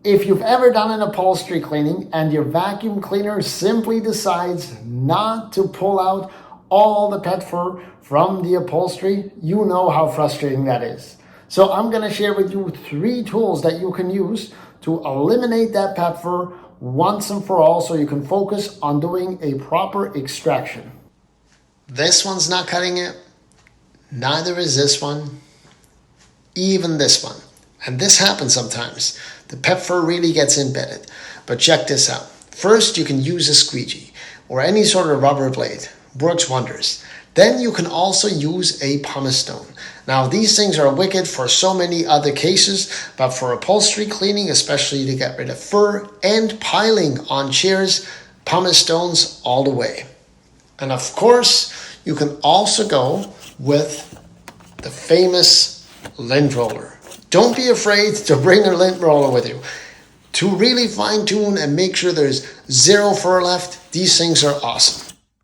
If you've ever done an upholstery cleaning and your vacuum cleaner simply decides not to pull out all the pet fur from the upholstery, you know how frustrating that is. So I'm going to share with you 3 tools that you can use to eliminate that pet fur once and for all so you can focus on doing a proper extraction. This one's not cutting it. Neither is this one. Even this one. And this happens sometimes. The pet fur really gets embedded. But check this out. First, you can use a squeegee or any sort of rubber blade. Works wonders. Then you can also use a pumice stone. Now, these things are wicked for so many other cases, but for upholstery cleaning, especially to get rid of fur and piling on chairs, pumice stones all the way. And of course, you can also go with the famous lint roller. Don't be afraid to bring a lint roller with you. To really fine tune and make sure there's 0 fur left, these things are awesome.